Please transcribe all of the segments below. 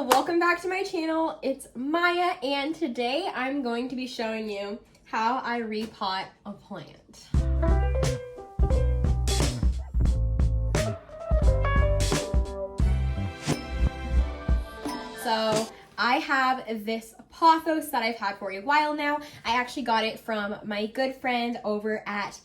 welcome back to my channel. It's Maya, and today I'm going to be showing you how I repot a plant. So I have this pothos that I've had for a while now. I actually got it from my good friend over at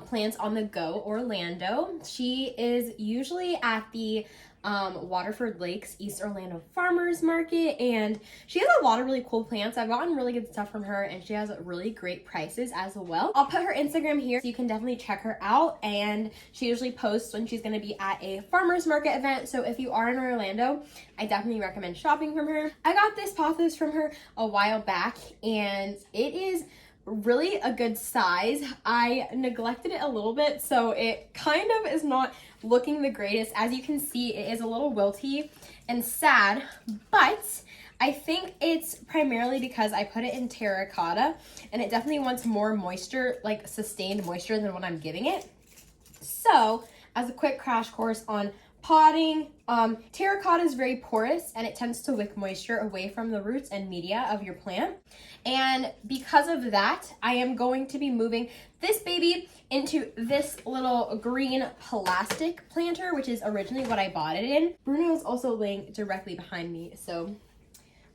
Plants on the Go Orlando. She is usually at the Waterford Lakes East Orlando Farmers Market, and she has a lot of really cool plants. I've gotten really good stuff from her, and she has really great prices as well. I'll put her Instagram here so you can definitely check her out, and she usually posts when she's going to be at a farmers market event. So if you are in Orlando, I definitely recommend shopping from her. I got this pothos from her a while back, and it is really a good size. I neglected it a little bit, so it kind of is not looking the greatest. As you can see, it is a little wilty and sad, but I think it's primarily because I put it in terracotta, and it definitely wants more moisture, like sustained moisture, than what I'm giving it. So as a quick crash course on potting, terracotta is very porous, and it tends to wick moisture away from the roots and media of your plant. And because of that, I am going to be moving this baby into this little green plastic planter, which is originally what I bought it in. Bruno is also laying directly behind me, so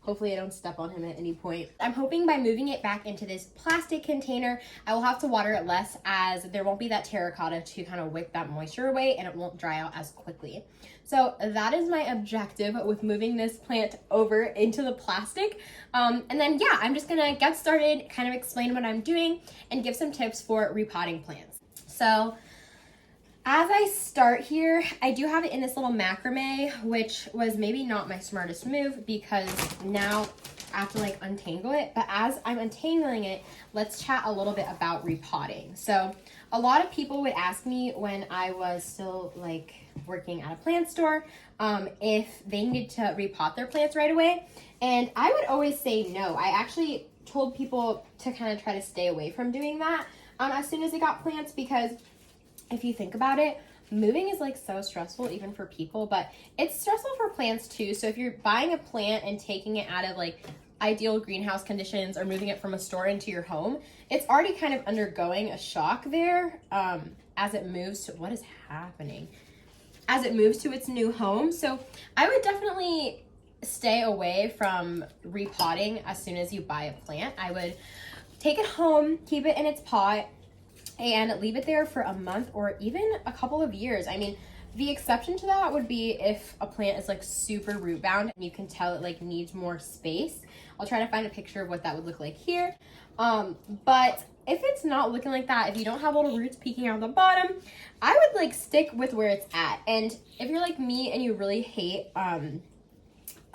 hopefully I don't step on him at any point. I'm hoping by moving it back into this plastic container, I will have to water it less, as there won't be that terracotta to kind of wick that moisture away, and it won't dry out as quickly. So that is my objective with moving this plant over into the plastic. And then yeah, I'm just gonna get started, kind of explain what I'm doing, and give some tips for repotting plants. So as I start here, I do have it in this little macrame, which was maybe not my smartest move, because now I have to like untangle it. But as I'm untangling it, let's chat a little bit about repotting. So a lot of people would ask me when I was still like working at a plant store, if they needed to repot their plants right away. And I would always say no. I actually told people to kind of try to stay away from doing that as soon as they got plants, because if you think about it, moving is like so stressful even for people, but it's stressful for plants too. So if you're buying a plant and taking it out of like ideal greenhouse conditions or moving it from a store into your home, it's already kind of undergoing a shock there as it moves to what is happening, as it moves to its new home. So I would definitely stay away from repotting as soon as you buy a plant. I would take it home, keep it in its pot, and leave it there for a month or even a couple of years. I mean, the exception to that would be if a plant is like super root bound and you can tell it like needs more space. I'll try to find a picture of what that would look like here. But if it's not looking like that, if you don't have little roots peeking out the bottom, I would like stick with where it's at. And if you're like me and you really hate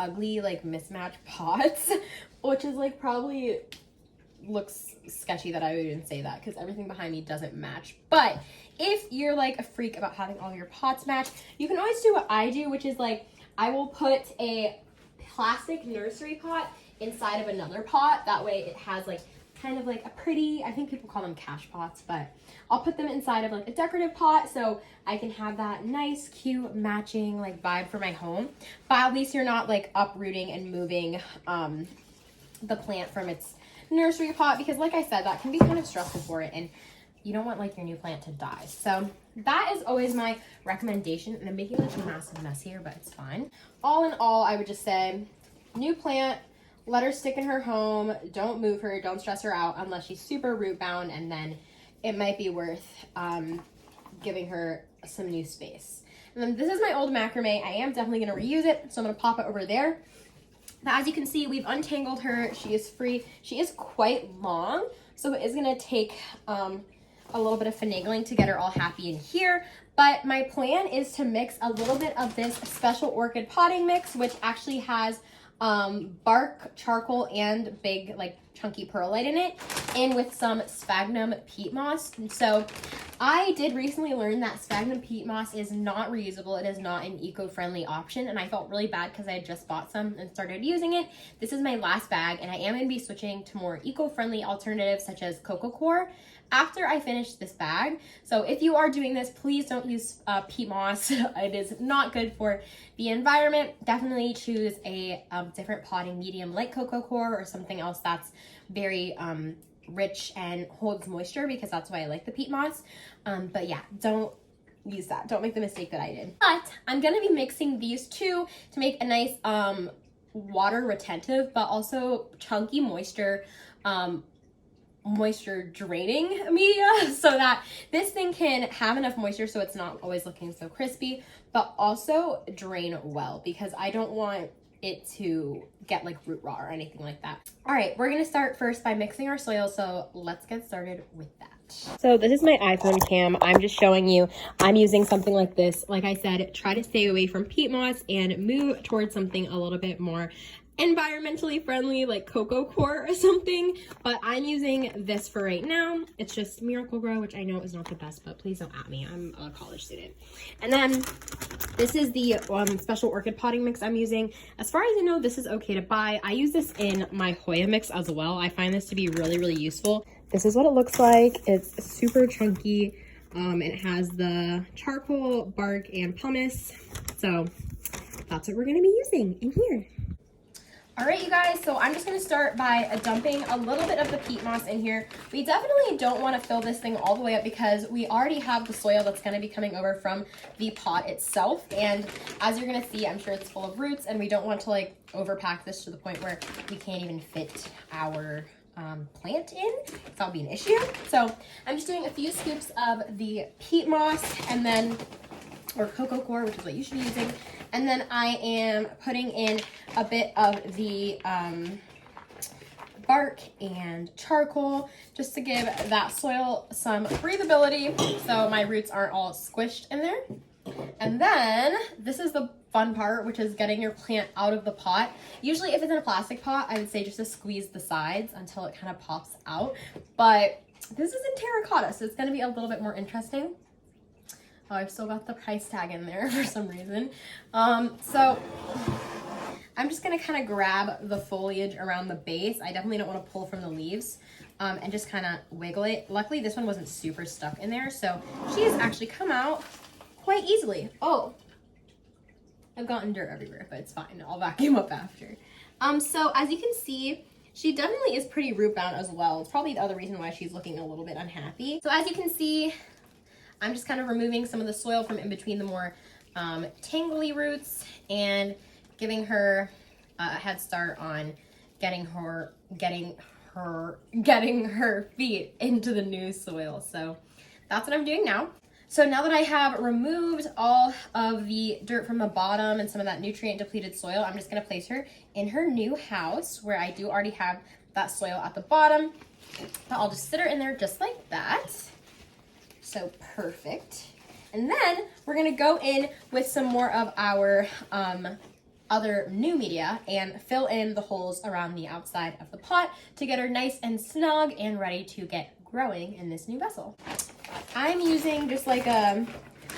ugly like mismatched pots, which is like probably looks sketchy that I would even say that, because everything behind me doesn't match. But if you're like a freak about having all your pots match, you can always do what I do, which is like I will put a plastic nursery pot inside of another pot. That way it has like kind of like a pretty, I think people call them cash pots, but I'll put them inside of like a decorative pot so I can have that nice cute matching like vibe for my home. But at least you're not like uprooting and moving the plant from its nursery pot, because like I said, that can be kind of stressful for it, and you don't want like your new plant to die. So that is always my recommendation, and I'm making like a massive mess here, but it's fine. All in all, I would just say new plant, let her stick in her home, don't move her, don't stress her out unless she's super root bound, and then it might be worth giving her some new space. And then this is my old macrame. I am definitely going to reuse it, so I'm going to pop it over there. Now, as you can see, we've untangled her. She is free. She is quite long, so it is going to take a little bit of finagling to get her all happy in here. But my plan is to mix a little bit of this special orchid potting mix, which actually has bark, charcoal, and big like chunky perlite in it, and with some sphagnum peat moss. So I did recently learn that sphagnum peat moss is not reusable. It is not an eco-friendly option, and I felt really bad because I had just bought some and started using it. This is my last bag, and I am going to be switching to more eco-friendly alternatives such as coco coir. after I finish this bag. So if you are doing this, please don't use peat moss. It is not good for the environment. Definitely choose a different potting medium like coco coir or something else that's very rich and holds moisture, because that's why I like the peat moss. But yeah, don't use that. Don't make the mistake that I did. But I'm gonna be mixing these two to make a nice water retentive but also chunky moisture draining media, so that this thing can have enough moisture so it's not always looking so crispy, but also drain well, because I don't want it to get like root rot or anything like that. All right, we're gonna start first by mixing our soil, so let's get started with that. So this is my iPhone cam. I'm just showing you, I'm using something like this. Like I said, try to stay away from peat moss and move towards something a little bit more environmentally friendly, like coco coir or something, but I'm using this for right now. It's just Miracle Grow, which I know is not the best, but please don't at me. I'm a college student. And then this is the special orchid potting mix I'm using. As far as I know, this is okay to buy. I use this in my Hoya mix as well. I find this to be really, really useful. This is what it looks like. It's super chunky. It has the charcoal, bark, and pumice. So that's what we're gonna be using in here. All right, you guys, so I'm just gonna start by dumping a little bit of the peat moss in here. We definitely don't wanna fill this thing all the way up, because we already have the soil that's gonna be coming over from the pot itself. And as you're gonna see, I'm sure it's full of roots, and we don't want to like overpack this to the point where we can't even fit our plant in. That'll be an issue. So I'm just doing a few scoops of the peat moss, and then, or coco coir, which is what you should be using. And then I am putting in a bit of the bark and charcoal, just to give that soil some breathability so my roots aren't all squished in there. And then this is the fun part, which is getting your plant out of the pot. Usually if it's in a plastic pot, I would say just to squeeze the sides until it kind of pops out. But this is in terracotta, so it's going to be a little bit more interesting. Oh, I've still got the price tag in there for some reason. So I'm just gonna kind of grab the foliage around the base. I definitely don't want to pull from the leaves, and just kind of wiggle it. Luckily, this one wasn't super stuck in there, so she's actually come out quite easily. Oh, I've gotten dirt everywhere, but it's fine. I'll vacuum up after. So as you can see, she definitely is pretty root bound as well. It's probably the other reason why she's looking a little bit unhappy. So as you can see, I'm just kind of removing some of the soil from in between the more tangly roots and giving her a head start on getting her feet into the new soil. So that's what I'm doing now. So now that I have removed all of the dirt from the bottom and some of that nutrient depleted soil, I'm just going to place her in her new house, where I do already have that soil at the bottom. But I'll just sit her in there just like that. So perfect. And then we're gonna go in with some more of our other new media and fill in the holes around the outside of the pot to get her nice and snug and ready to get growing in this new vessel. I'm using just like a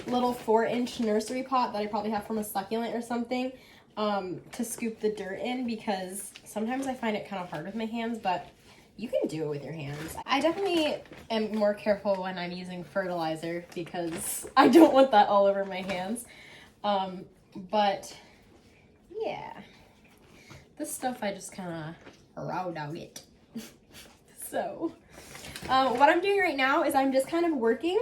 little 4-inch nursery pot that I probably have from a succulent or something to scoop the dirt in, because sometimes I find it kind of hard with my hands, but you can do it with your hands. I definitely am more careful when I'm using fertilizer, because I don't want that all over my hands. But yeah, this stuff I just kind of route out it. So what I'm doing right now is I'm just kind of working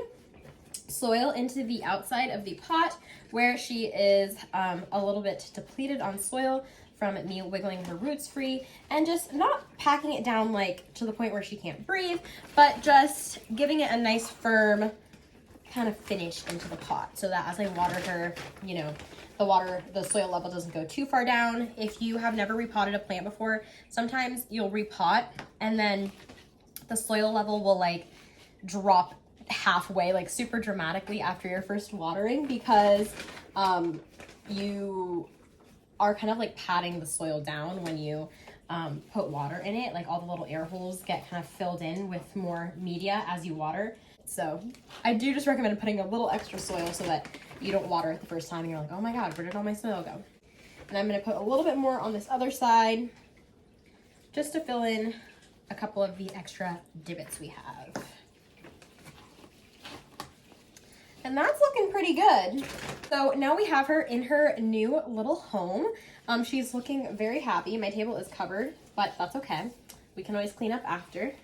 soil into the outside of the pot where she is a little bit depleted on soil from me wiggling her roots free, and just not packing it down like to the point where she can't breathe, but just giving it a nice firm kind of finish into the pot, so that as I water her, you know, the soil level doesn't go too far down. If you have never repotted a plant before, sometimes you'll repot and then the soil level will like drop halfway, like super dramatically after your first watering, because you are kind of like patting the soil down when you put water in it. Like all the little air holes get kind of filled in with more media as you water. So I do just recommend putting a little extra soil so that you don't water it the first time and you're like, oh my God, where did all my soil go? And I'm gonna put a little bit more on this other side just to fill in a couple of the extra divots we have. And that's looking pretty good. So now we have her in her new little home. She's looking very happy. My table is covered, but that's okay. We can always clean up after.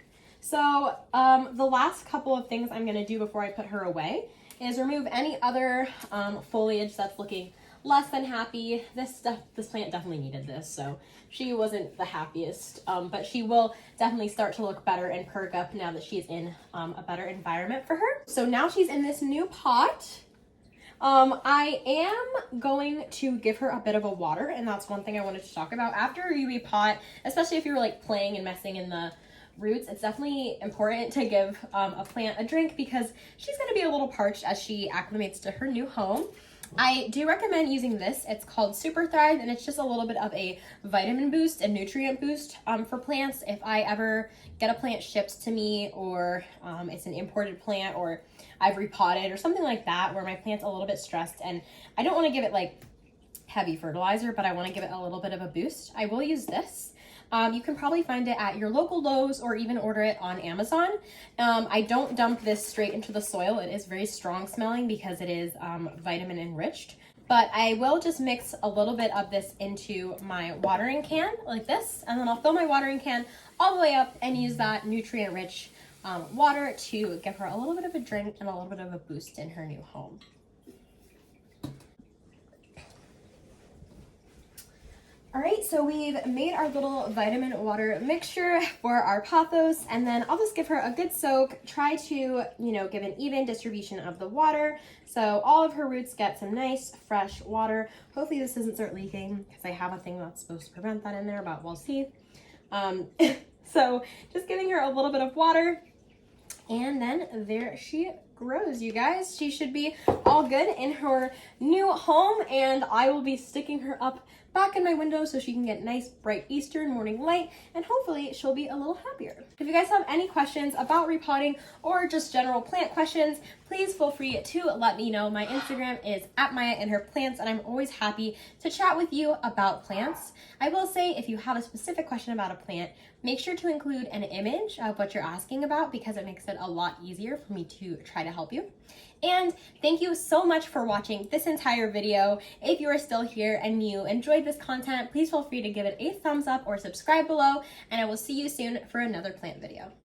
So the last couple of things I'm gonna do before I put her away is remove any other foliage that's looking less than happy. This plant definitely needed this, so she wasn't the happiest, but she will definitely start to look better and perk up now that she's in a better environment for her. So now she's in this new pot. I am going to give her a bit of a water, and that's one thing I wanted to talk about. After you repot, especially if you're like playing and messing in the roots, it's definitely important to give a plant a drink because she's going to be a little parched as she acclimates to her new home. I do recommend using this. It's called Super Thrive, and it's just a little bit of a vitamin boost and nutrient boost for plants. If I ever get a plant shipped to me, or it's an imported plant, or I've repotted or something like that where my plant's a little bit stressed and I don't want to give it like heavy fertilizer, but I want to give it a little bit of a boost, I will use this. You can probably find it at your local Lowe's or even order it on Amazon. I don't dump this straight into the soil. It is very strong smelling because it is vitamin enriched. But I will just mix a little bit of this into my watering can like this, and then I'll fill my watering can all the way up and use that nutrient-rich water to give her a little bit of a drink and a little bit of a boost in her new home. All right, so we've made our little vitamin water mixture for our pothos, and then I'll just give her a good soak. Try to, give an even distribution of the water so all of her roots get some nice fresh water. Hopefully this doesn't start leaking because I have a thing that's supposed to prevent that in there, but we'll see. So just giving her a little bit of water, and then there she grows, you guys. She should be all good in her new home, and I will be sticking her up back in my window so she can get nice bright eastern morning light, and hopefully she'll be a little happier. If you guys have any questions about repotting or just general plant questions, please feel free to let me know. My Instagram is @MayaAndHerPlants, and I'm always happy to chat with you about plants. I will say, if you have a specific question about a plant, make sure to include an image of what you're asking about because it makes it a lot easier for me to try to help you. And thank you so much for watching this entire video. If you are still here and you enjoyed this content, please feel free to give it a thumbs up or subscribe below, and I will see you soon for another plant video.